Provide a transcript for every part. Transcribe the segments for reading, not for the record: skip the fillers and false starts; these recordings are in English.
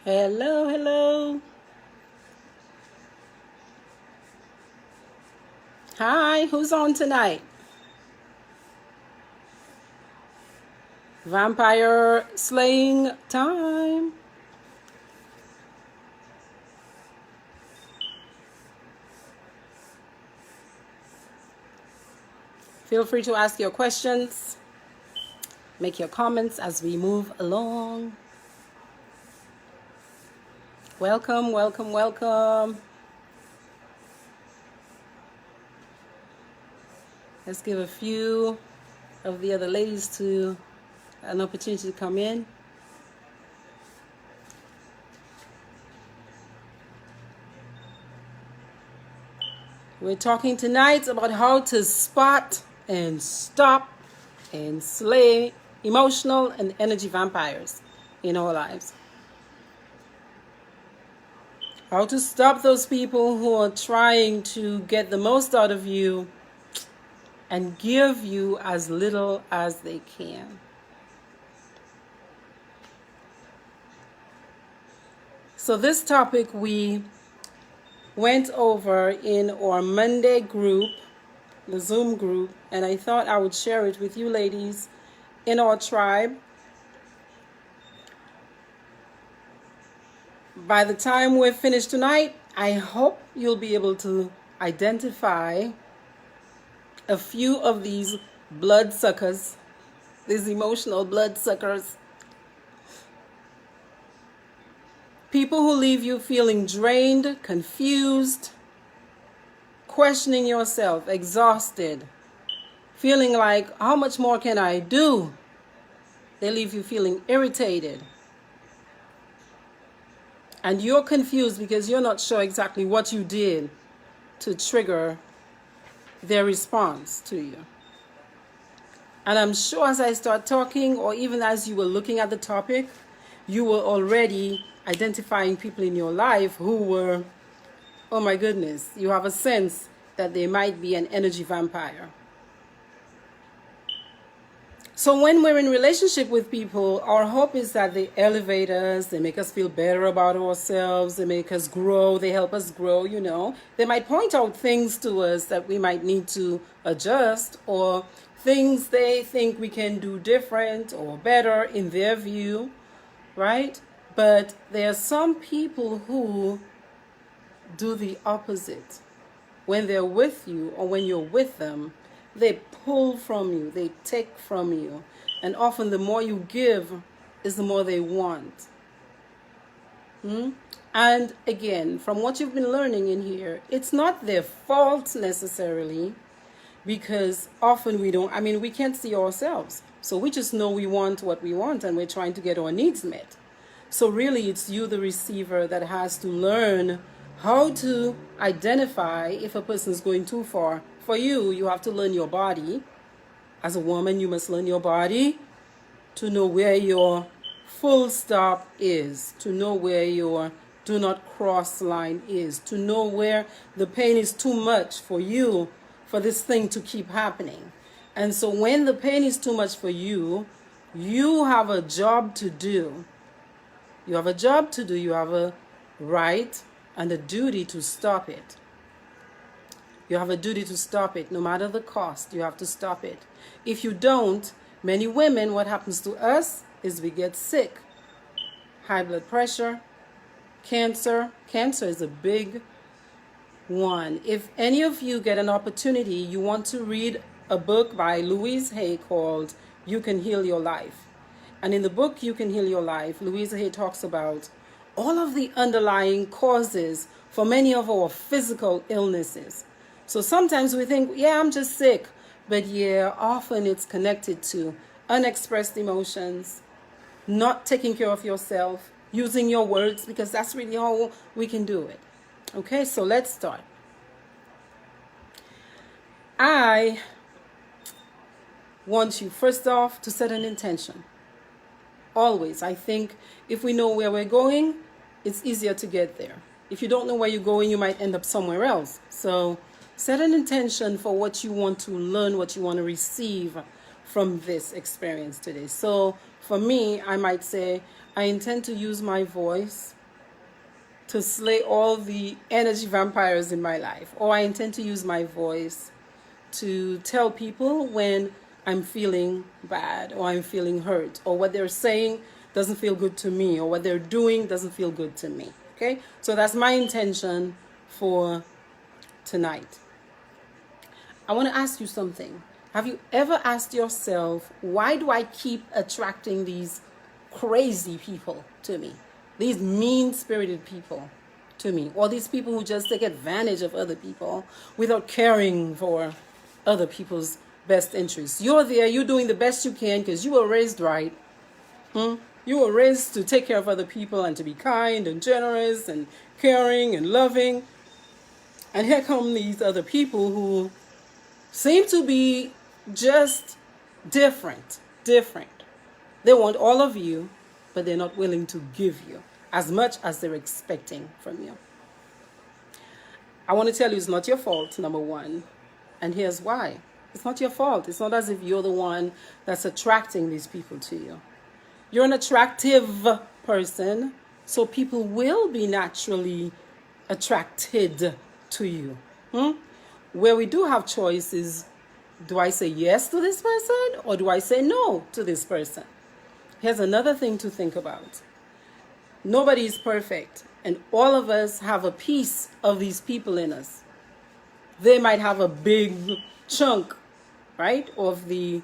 Hello, hello. Hi, who's on tonight? Vampire slaying time. Feel free to ask your questions, make your comments as we move along. Welcome, welcome, welcome. Let's give a few of the other ladies to an opportunity to come in. We're talking tonight about how to spot and stop and slay emotional and energy vampires in our lives. How to stop those people who are trying to get the most out of you and give you as little as they can. So this topic we went over in our Monday group, the Zoom group, and I thought I would share it with you ladies in our tribe. By the time we're finished tonight, I hope you'll be able to identify a few of these bloodsuckers, these emotional bloodsuckers. People who leave you feeling drained, confused, questioning yourself, exhausted, feeling like, how much more can I do? They leave you feeling irritated. And you're confused because you're not sure exactly what you did to trigger their response to you. And I'm sure as I start talking, or even as you were looking at the topic, you were already identifying people in your life who were, oh my goodness, you have a sense that they might be an energy vampire. So when we're in relationship with people, our hope is that they elevate us, they make us feel better about ourselves, they make us grow, they help us grow, you know. They might point out things to us that we might need to adjust, or things they think we can do different or better in their view, right? But there are some people who do the opposite. When they're with you or when you're with them, they pull from you, they take from you. And often the more you give is the more they want. And again, from what you've been learning in here, it's not their fault necessarily, because often we can't see ourselves. So we just know we want what we want and we're trying to get our needs met. So really it's you, the receiver, that has to learn how to identify if a person is going too far. For you, you have to learn your body. As a woman, you must learn your body to know where your full stop is, to know where your do not cross line is, to know where the pain is too much for you for this thing to keep happening. And so when the pain is too much for you, you have a job to do. You have a job to do. You have a right and a duty to stop it. You have a duty to stop it. No matter the cost, you have to stop it. If you don't, many women, what happens to us is we get sick. High blood pressure, cancer. Cancer is a big one. If any of you get an opportunity, you want to read a book by Louise Hay called You Can Heal Your Life. And in the book, You Can Heal Your Life, Louise Hay talks about all of the underlying causes for many of our physical illnesses. So sometimes we think, yeah, I'm just sick. But yeah, often it's connected to unexpressed emotions, not taking care of yourself, using your words, because that's really how we can do it. Okay, so let's start. I want you, first off, to set an intention. Always. I think if we know where we're going, it's easier to get there. If you don't know where you're going, you might end up somewhere else. So set an intention for what you want to learn, what you want to receive from this experience today. So for me, I might say, I intend to use my voice to slay all the energy vampires in my life. Or I intend to use my voice to tell people when I'm feeling bad or I'm feeling hurt or what they're saying doesn't feel good to me or what they're doing doesn't feel good to me. Okay? So that's my intention for tonight. I want to ask you something. Have you ever asked yourself, why do I keep attracting these crazy people to me? These mean-spirited people to me, or these people who just take advantage of other people without caring for other people's best interests. You're there, you're doing the best you can because you were raised right. You were raised to take care of other people and to be kind and generous and caring and loving. And here come these other people who seem to be just different. They want all of you, but they're not willing to give you as much as they're expecting from you. I want to tell you it's not your fault, number one. And here's why. It's not your fault. It's not as if you're the one that's attracting these people to you. You're an attractive person, so people will be naturally attracted to you. Where we do have choices, do I say yes to this person or do I say no to this person? Here's another thing to think about. Nobody is perfect, and all of us have a piece of these people in us. They might have a big chunk, right, of the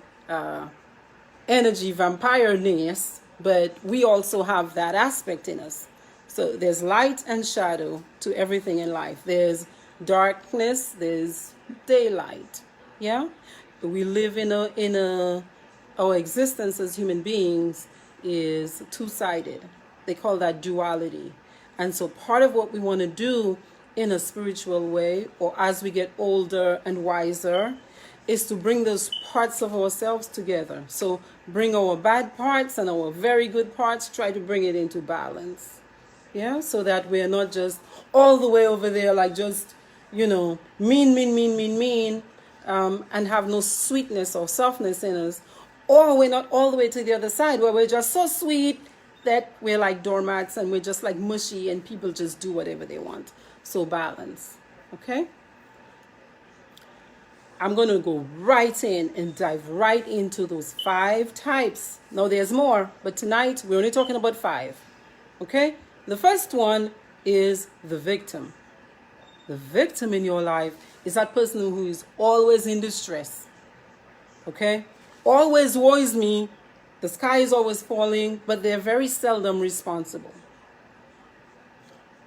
energy vampire-ness, but we also have that aspect in us. So there's light and shadow to everything in life. There's darkness, there's daylight. Yeah? We live our existence as human beings is two-sided. They call that duality. And so part of what we want to do in a spiritual way, or as we get older and wiser, is to bring those parts of ourselves together. So bring our bad parts and our very good parts, try to bring it into balance. Yeah, so that we're not just all the way over there, like just, mean, and have no sweetness or softness in us. Or we're not all the way to the other side where we're just so sweet that we're like doormats and we're just like mushy and people just do whatever they want. So balance, okay? I'm going to go right in and dive right into those 5 types. Now there's more, but tonight we're only talking about 5, okay? The first one is the victim. The victim in your life is that person who is always in distress, okay? Always worries me. The sky is always falling, but they're very seldom responsible.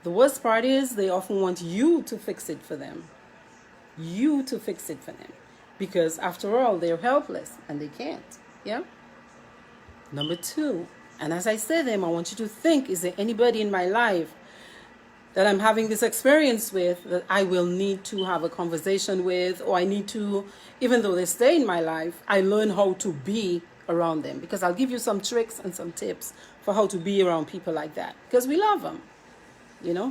The worst part is they often want you to fix it for them. You to fix it for them. Because after all, they're helpless and they can't. Yeah? Number 2, and as I say them, I want you to think, is there anybody in my life that I'm having this experience with that I will need to have a conversation with, or I need to, even though they stay in my life, I learn how to be around them. Because I'll give you some tricks and some tips for how to be around people like that. Because we love them.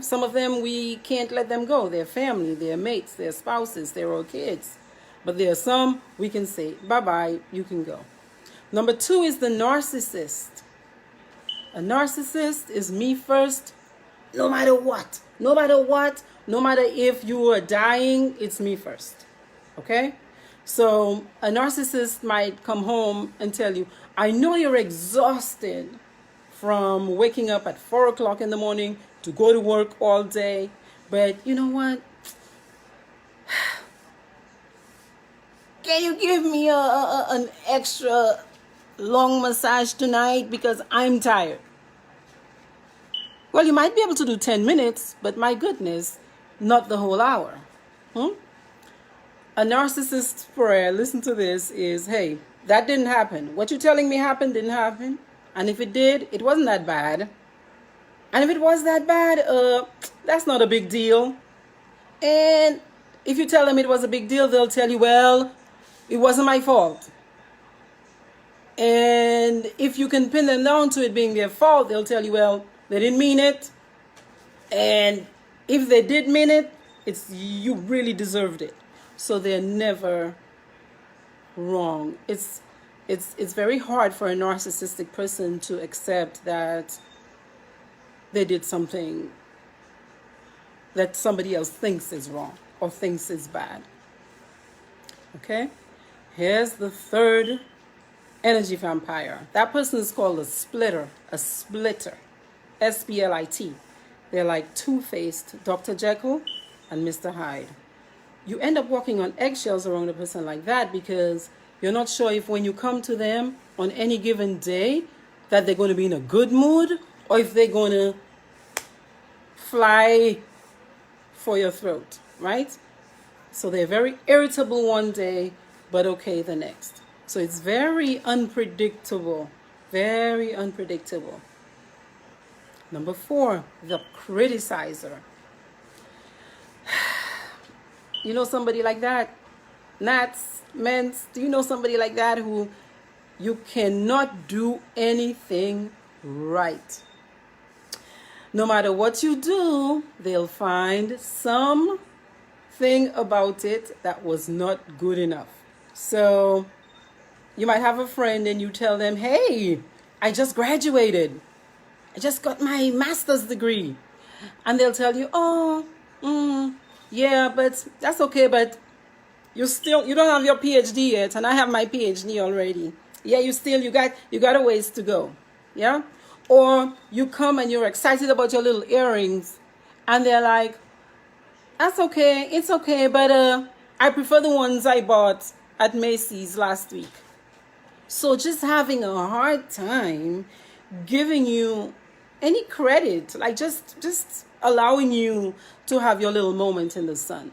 Some of them we can't let them go. They're family, they're mates, they're spouses, they're our kids. But there are some we can say, bye-bye, you can go. Number 2 is the narcissist. A narcissist is me first, no matter what. No matter if you are dying, it's me first. Okay? So a narcissist might come home and tell you, I know you're exhausted from waking up at 4 o'clock in the morning to go to work all day, but you know what? Can you give me an extra long massage tonight because I'm tired? Well, you might be able to do 10 minutes, but my goodness, not the whole hour. A narcissist's prayer, listen to this, is, hey, that didn't happen. What you're telling me happened didn't happen. And if it did, it wasn't that bad. And if it was that bad, that's not a big deal. And if you tell them it was a big deal, they'll tell you, well, it wasn't my fault. And if you can pin them down to it being their fault, they'll tell you, well, they didn't mean it. And if they did mean it, you really deserved it. So they're never wrong. It's it's very hard for a narcissistic person to accept that they did something that somebody else thinks is wrong or thinks is bad. Okay? Here's the third energy vampire. That person is called a splitter, S-P-L-I-T. They're like two-faced Dr. Jekyll and Mr. Hyde. You end up walking on eggshells around a person like that because you're not sure if when you come to them on any given day that they're going to be in a good mood or if they're going to fly for your throat, right? So they're very irritable one day, but okay the next. So it's very unpredictable, very unpredictable. Number 4, the criticizer. You know somebody like that? Nats, Mens, do you know somebody like that who you cannot do anything right? No matter what you do, they'll find something about it that was not good enough. So you might have a friend and you tell them, hey, I just graduated. I just got my master's degree. And they'll tell you, oh, yeah, but that's okay, but you don't have your PhD yet, and I have my PhD already. Yeah, you got a ways to go. Yeah? Or you come and you're excited about your little earrings, and they're like, that's okay, it's okay, but I prefer the ones I bought at Macy's last week. So just having a hard time giving you any credit, like just allowing you to have your little moment in the sun.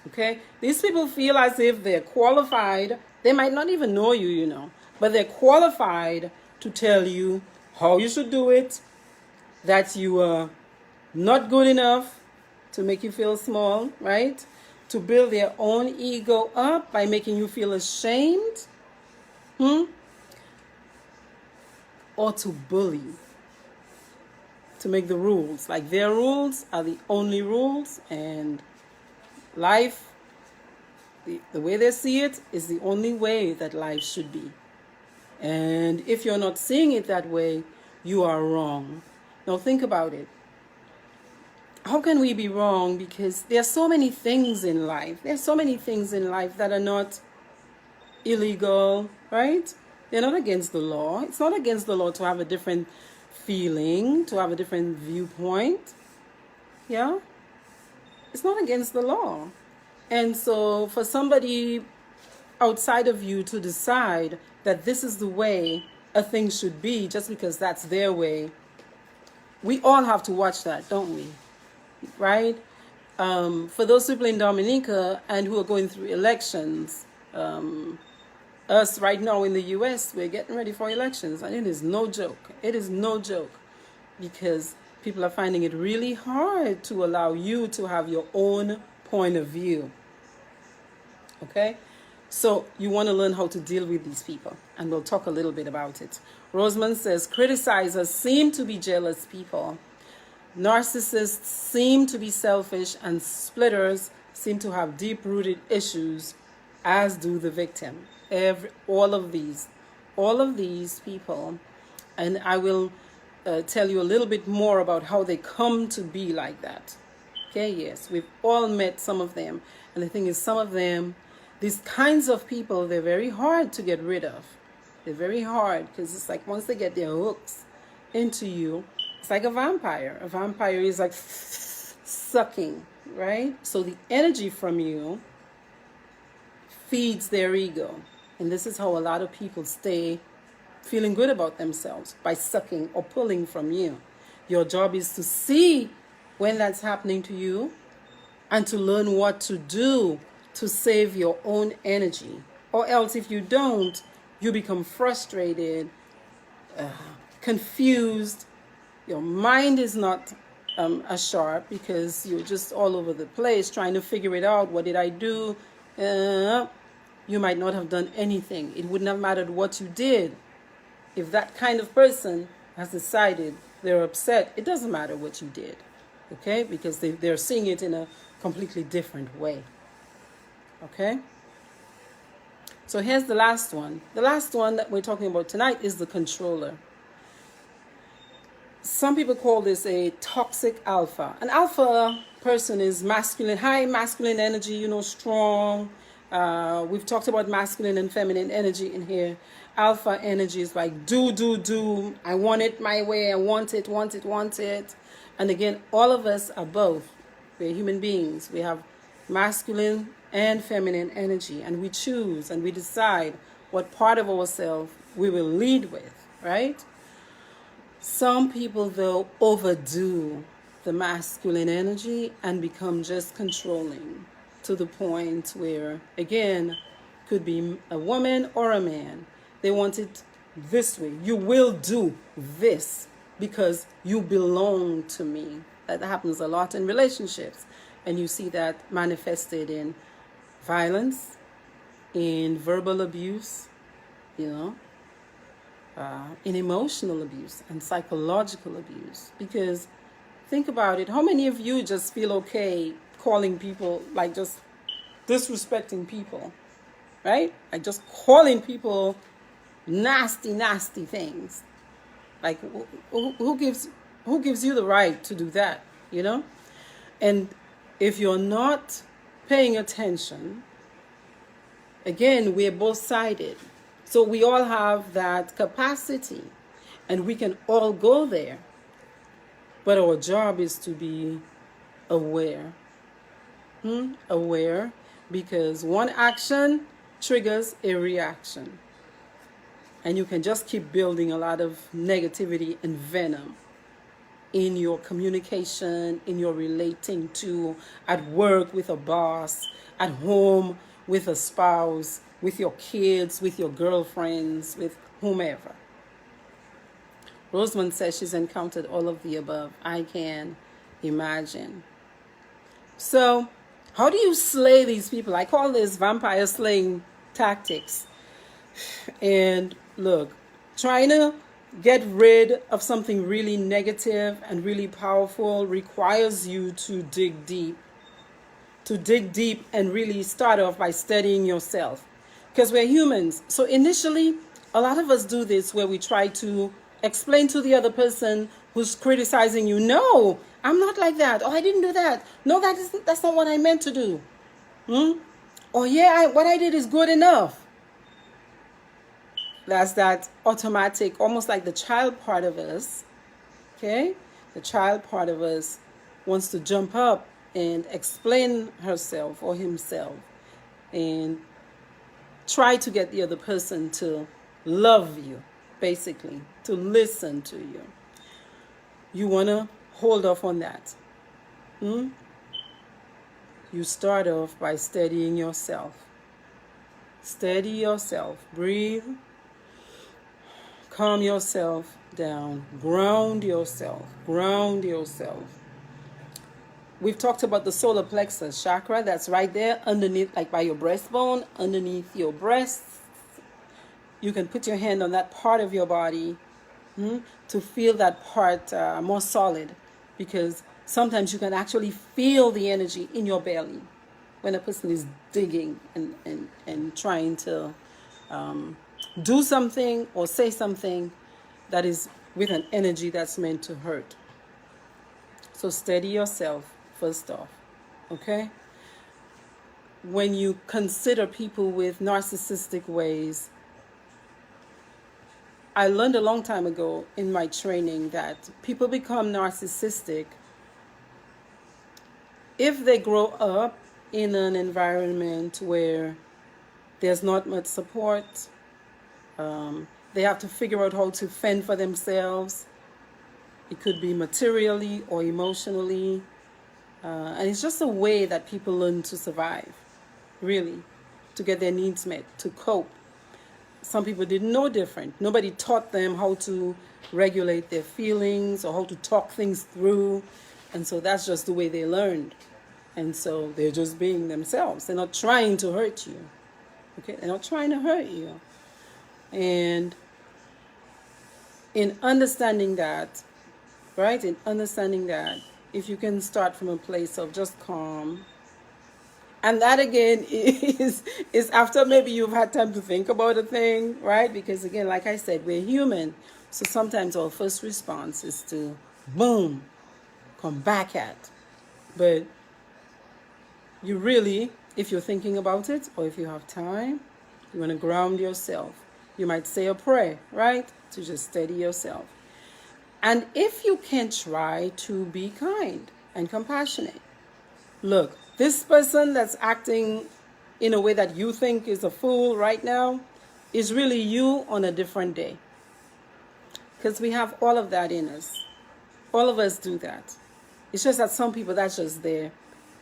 Okay? These people feel as if they're qualified. They might not even know you, you know, but they're qualified to tell you how you should do it, that you are not good enough to make you feel small, right? To build their own ego up by making you feel ashamed, or to bully, to make the rules. Like their rules are the only rules, and life, the way they see it, is the only way that life should be. And if you're not seeing it that way, you are wrong. Now think about it. How can we be wrong? Because there are so many things in life. There are so many things in life that are not illegal, right? They're not against the law. It's not against the law to have a different feeling, to have a different viewpoint. Yeah? It's not against the law. And so for somebody outside of you to decide that this is the way a thing should be just because that's their way, we all have to watch that, don't we? Right? For those people in Dominica and who are going through elections, us right now in the US, we're getting ready for elections, and it is no joke. It is no joke, because people are finding it really hard to allow you to have your own point of view. Okay? So you want to learn how to deal with these people, and we'll talk a little bit about it. Rosamond says, criticizers seem to be jealous people. Narcissists seem to be selfish, and splitters seem to have deep-rooted issues, as do the victim. All of these people, and I will tell you a little bit more about how they come to be like that. Okay, yes, we've all met some of them, and the thing is, some of them, these kinds of people, they're very hard to get rid of. They're very hard, because it's like once they get their hooks into you, it's like a vampire. A vampire is like sucking, right? So the energy from you feeds their ego. And this is how a lot of people stay feeling good about themselves, by sucking or pulling from you. Your job is to see when that's happening to you and to learn what to do to save your own energy. Or else if you don't, you become frustrated, confused. Your mind is not as sharp because you're just all over the place trying to figure it out. What did I do? You might not have done anything. It wouldn't have mattered what you did. If that kind of person has decided they're upset, it doesn't matter what you did, okay? Because they're seeing it in a completely different way, okay? So here's the last one. The last one that we're talking about tonight is the controller. Some people call this a toxic alpha. An alpha person is masculine, high masculine energy, strong. We've talked about masculine and feminine energy in here. Alpha energy is like do. I want it my way. I want it. And again, all of us are both. We're human beings. We have masculine and feminine energy, and we choose and we decide what part of ourselves we will lead with, right? Some people, though, overdo the masculine energy and become just controlling to the point where, again, could be a woman or a man. They want it this way. You will do this because you belong to me. That happens a lot in relationships. And you see that manifested in violence, in verbal abuse, in emotional abuse and psychological abuse. Because think about it, how many of you just feel okay calling people, like just disrespecting people, right? Like just calling people nasty things. Like who gives you the right to do that, And if you're not paying attention, again, we're both sided. So we all have that capacity and we can all go there. But our job is to be aware. Aware, because one action triggers a reaction. And you can just keep building a lot of negativity and venom in your communication, in your relating to, at work with a boss, at home with a spouse, with your kids, with your girlfriends, with whomever. Rosamond says she's encountered all of the above. I can imagine. So, how do you slay these people? I call this vampire slaying tactics. And look, trying to get rid of something really negative and really powerful requires you to dig deep. To dig deep and really start off by studying yourself. Because we're humans. So initially, a lot of us do this where we try to explain to the other person who's criticizing you, no, I'm not like that. Oh, I didn't do that. No, that's not what I meant to do. Oh, yeah, what I did is good enough. That's that automatic, almost like the child part of us. Okay? The child part of us wants to jump up and explain herself or himself and try to get the other person to love you, basically, to listen to you. You want to hold off on that. You start off by studying yourself. Steady yourself. Breathe. Calm yourself down. Ground yourself. Ground yourself. We've talked about the solar plexus chakra. That's right there underneath, like by your breastbone, underneath your breasts. You can put your hand on that part of your body to feel that part more solid, because sometimes you can actually feel the energy in your belly when a person is digging and trying to do something or say something that is with an energy that's meant to hurt. So steady yourself first off, okay? When you consider people with narcissistic ways, I learned a long time ago in my training that people become narcissistic if they grow up in an environment where there's not much support. They have to figure out how to fend for themselves. It could be materially or emotionally. And it's just a way that people learn to survive, really, to get their needs met, to cope. Some people didn't know different. Nobody taught them how to regulate their feelings or how to talk things through. And so that's just the way they learned. And so they're just being themselves. They're not trying to hurt you. Okay? They're not trying to hurt you. And in understanding that, right? In understanding that, if you can start from a place of just calm And that again is after maybe you've had time to think about a thing, right? Because again, like I said, we're human. So sometimes our first response is to boom, come back at. But you really, if you're thinking about it, or if you have time, you want to ground yourself. You might say a prayer, right? To just steady yourself. And if you can, try to be kind and compassionate. Look, this person that's acting in a way that you think is a fool right now is really you on a different day. Because we have all of that in us. All of us do that. It's just that some people, that's just their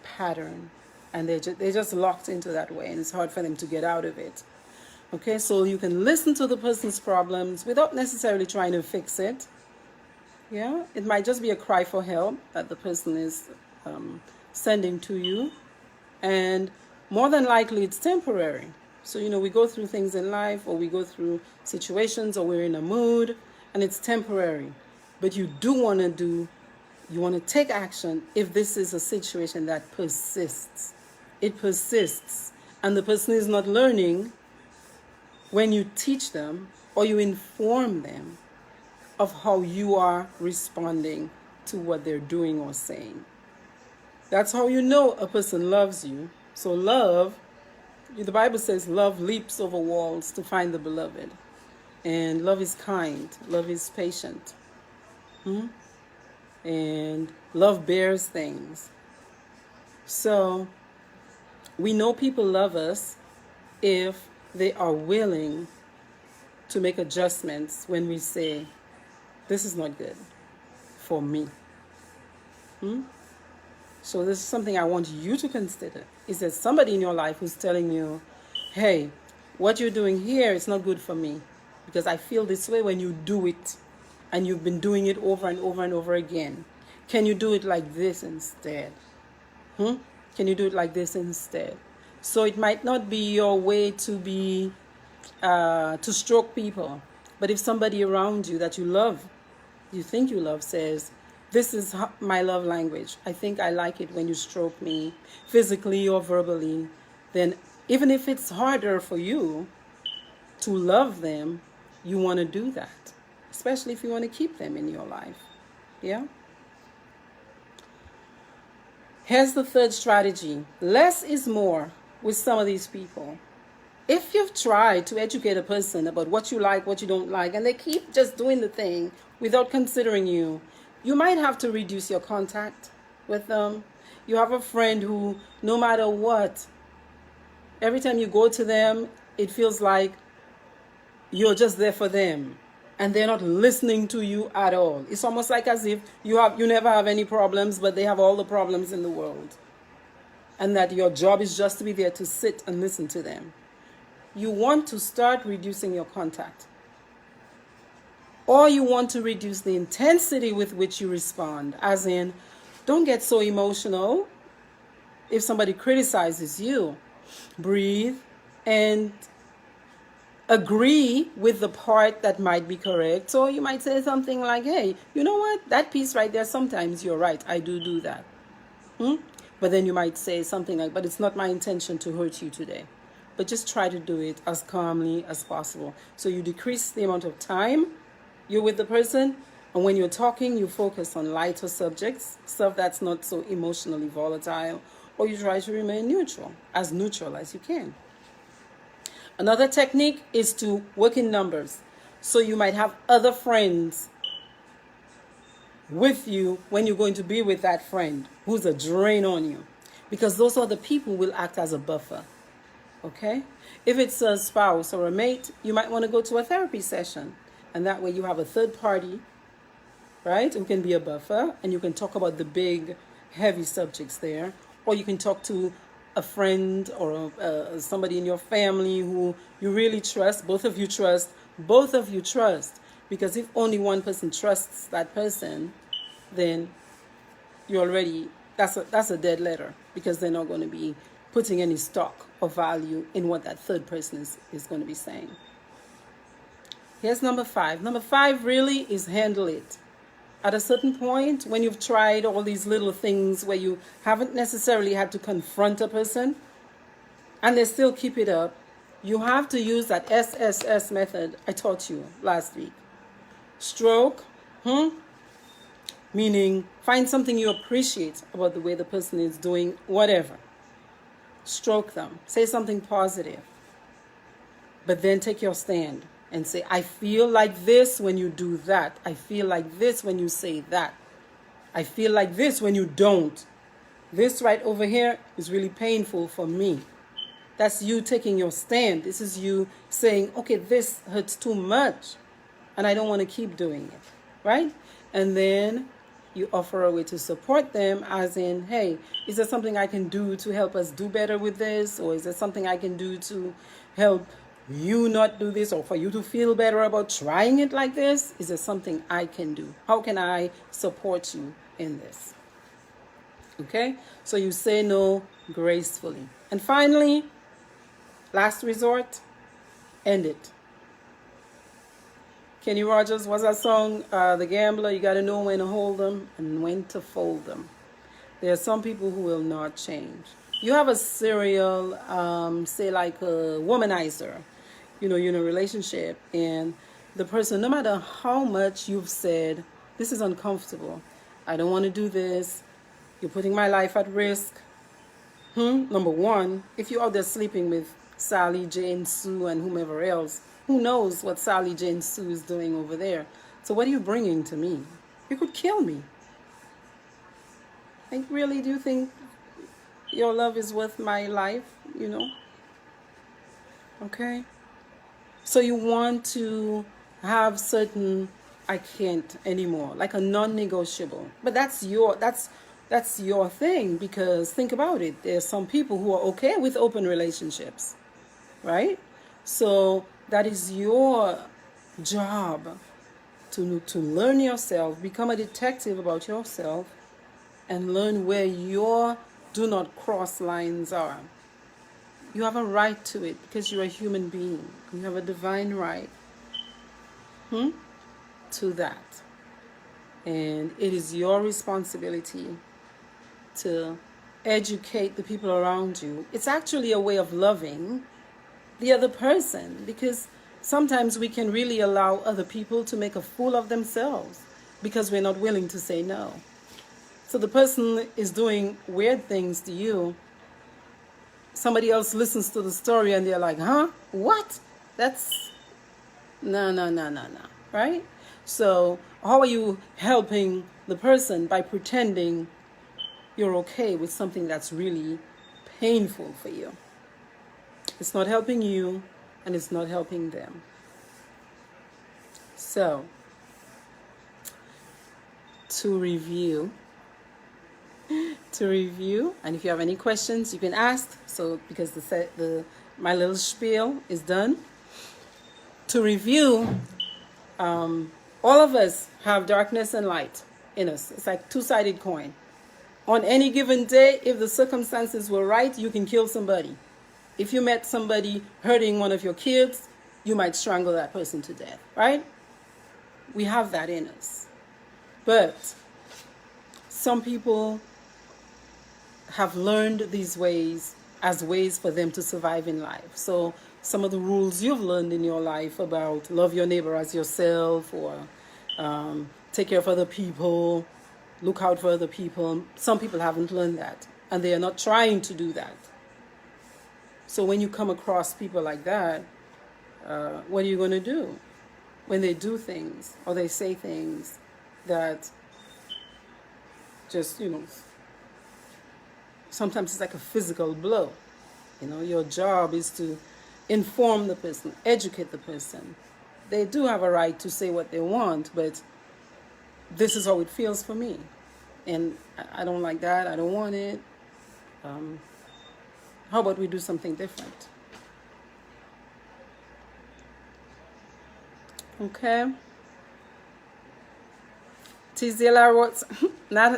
pattern. And they're just locked into that way. And it's hard for them to get out of it. Okay, so you can listen to the person's problems without necessarily trying to fix it. Yeah, it might just be a cry for help that the person is sending to you. And more than likely it's temporary. So, we go through things in life, or we go through situations, or we're in a mood, and it's temporary. But you want to take action if this is a situation that persists. It persists. And the person is not learning when you teach them or you inform them of how you are responding to what they're doing or saying. That's how you know a person loves you. So love, the Bible says love leaps over walls to find the beloved. And love is kind. Love is patient. And love bears things. So we know people love us if they are willing to make adjustments when we say, this is not good for me. So this is something I want you to consider. Is there somebody in your life who's telling you, hey, what you're doing here is not good for me because I feel this way when you do it, and you've been doing it over and over and over again. Can you do it like this instead? Can you do it like this instead? So it might not be your way to be to stroke people, but if somebody around you that you love, you think you love, says, this is my love language, I think I like it when you stroke me physically or verbally, then even if it's harder for you to love them, you want to do that, especially if you want to keep them in your life. Yeah. Here's the third strategy. Less is more with some of these people. If you've tried to educate a person about what you like, what you don't like, and they keep just doing the thing without considering you, you might have to reduce your contact with them. You have a friend who, no matter what, every time you go to them, it feels like you're just there for them, and they're not listening to you at all. It's almost like as if you never have any problems, but they have all the problems in the world, and that your job is just to be there to sit and listen to them. You want to start reducing your contact, or you want to reduce the intensity with which you respond, as in, don't get so emotional. If somebody criticizes you, breathe and agree with the part that might be correct. So you might say something like, hey, you know what, that piece right there, sometimes you're right, I do that. But then you might say something like, but it's not my intention to hurt you today. But just try to do it as calmly as possible. So you decrease the amount of time you're with the person, and when you're talking, you focus on lighter subjects, stuff that's not so emotionally volatile, or you try to remain neutral as you can. Another technique is to work in numbers. So you might have other friends with you when you're going to be with that friend who's a drain on you, because those other people will act as a buffer. Okay? If it's a spouse or a mate, you might want to go to a therapy session, and that way you have a third party, right, who can be a buffer, and you can talk about the big, heavy subjects there, or you can talk to a friend or somebody in your family who you really trust. Both of you trust, because if only one person trusts that person, then you already, that's a dead letter, because they're not going to be putting any stock or value in what that third person is going to be saying. Here's number 5. Number 5 really is handle it. At a certain point, when you've tried all these little things where you haven't necessarily had to confront a person, and they still keep it up, you have to use that SSS method I taught you last week. Stroke, meaning find something you appreciate about the way the person is doing whatever. Stroke them. Say something positive. But then take your stand and say, I feel like this when you do that. I feel like this when you say that. I feel like this when you don't. This right over here is really painful for me. That's you taking your stand. This is you saying, okay, this hurts too much and I don't want to keep doing it, right? And then you offer a way to support them, as in, hey, is there something I can do to help us do better with this? Or is there something I can do to help you not do this, or for you to feel better about trying it like this? Is there something I can do? How can I support you in this? Okay, so you say no gracefully. And finally, last resort, end it. Kenny Rogers, was that song, The Gambler? You got to know when to hold them and when to fold them. There are some people who will not change. You have a serial, say like a womanizer, you're in a relationship, and the person, no matter how much you've said, this is uncomfortable, I don't want to do this, you're putting my life at risk. Number one, if you're out there sleeping with Sally, Jane, Sue, and whomever else, who knows what Sally, Jane, Sue is doing over there? So what are you bringing to me? You could kill me. Like, really, do you think your love is worth my life? Okay? So you want to have certain, I can't anymore, like a non-negotiable. But that's your thing, because think about it. There's some people who are okay with open relationships, right? So that is your job to learn yourself, become a detective about yourself, and learn where your do not cross lines are. You have a right to it because you're a human being. You have a divine right to that. And it is your responsibility to educate the people around you. It's actually a way of loving the other person, because sometimes we can really allow other people to make a fool of themselves because we're not willing to say no. So the person is doing weird things to you. Somebody else listens to the story and they're like, huh? What? That's no, right? So how are you helping the person? By pretending you're okay with something that's really painful for you. It's not helping you, and it's not helping them. So, to review, and if you have any questions, you can ask. So, because my little spiel is done. To review, all of us have darkness and light in us. It's like two-sided coin. On any given day, if the circumstances were right, you can kill somebody. If you met somebody hurting one of your kids, you might strangle that person to death, right? We have that in us. But some people have learned these ways as ways for them to survive in life. So some of the rules you've learned in your life about love your neighbor as yourself, or take care of other people, look out for other people, some people haven't learned that, and they are not trying to do that. So when you come across people like that, what are you going to do when they do things or they say things that just, sometimes it's like a physical blow. Your job is to inform the person, educate the person. They do have a right to say what they want, but this is how it feels for me. And I don't like that. I don't want it. How about we do something different? Okay. Tizila wrote,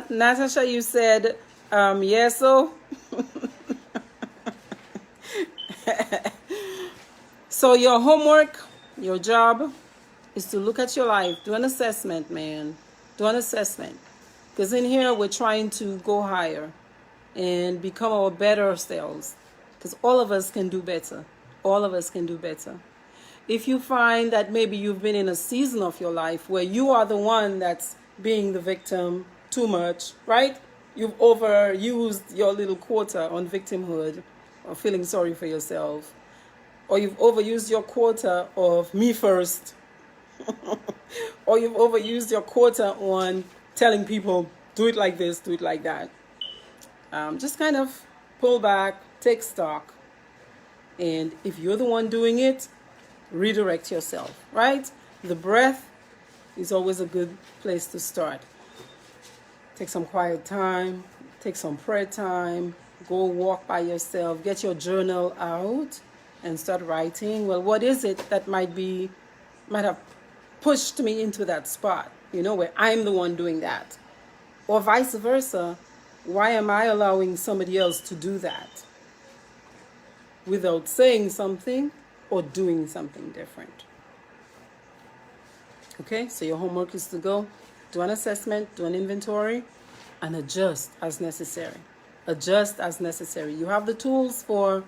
Natasha, you said, yes, so. So your homework, your job, is to look at your life. Do an assessment, man. Do an assessment. Because in here, we're trying to go higher and become our better selves. because all of us can do better. All of us can do better. If you find that maybe you've been in a season of your life where you are the one that's being the victim too much, right? You've overused your little quota on victimhood or feeling sorry for yourself, or you've overused your quota of me first, or you've overused your quota on telling people, do it like this, do it like that. Just kind of pull back, take stock, and if you're the one doing it, redirect yourself, right? The breath is always a good place to start. Take some quiet time, take some prayer time, go walk by yourself, get your journal out and start writing. Well, what is it that might have pushed me into that spot, where I'm the one doing that? Or vice versa, why am I allowing somebody else to do that without saying something or doing something different? Okay, so your homework is to go do an assessment, do an inventory, and adjust as necessary. Adjust as necessary. You have the tools for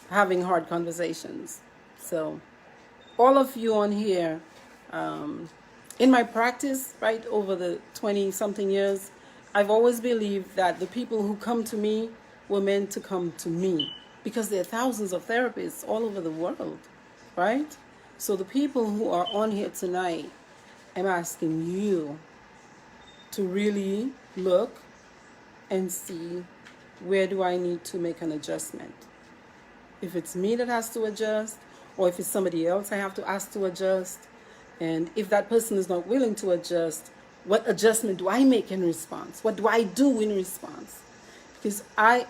having hard conversations. So all of you on here, in my practice, right, over the 20-something years, I've always believed that the people who come to me were meant to come to me, because there are thousands of therapists all over the world, right? So the people who are on here tonight, I'm asking you to really look and see, where do I need to make an adjustment? If it's me that has to adjust, or if it's somebody else I have to ask to adjust, and if that person is not willing to adjust, what adjustment do I make in response? What do I do in response? Because I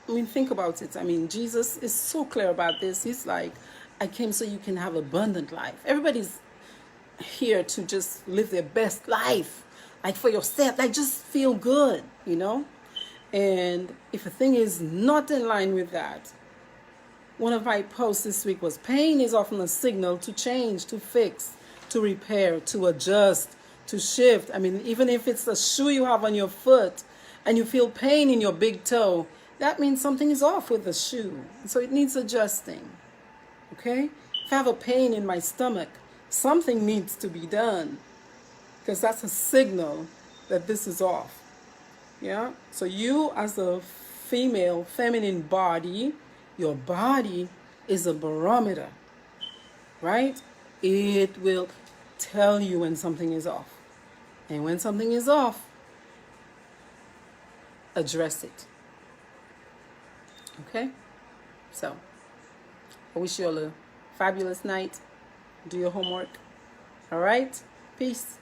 mean, think about it. I mean, Jesus is so clear about this. He's like, I came so you can have abundant life. Everybody's here to just live their best life, like for yourself, like just feel good, And if a thing is not in line with that, one of my posts this week was, pain is often a signal to change, to fix, to repair, to adjust, to shift. I mean, even if it's a shoe you have on your foot and you feel pain in your big toe, that means something is off with the shoe. So it needs adjusting. Okay? If I have a pain in my stomach, something needs to be done, because that's a signal that this is off. Yeah? So you, as a female, feminine body, your body is a barometer, right? It will tell you when something is off. And when something is off, address it. Okay? So, I wish you all a fabulous night. Do your homework. All right? Peace.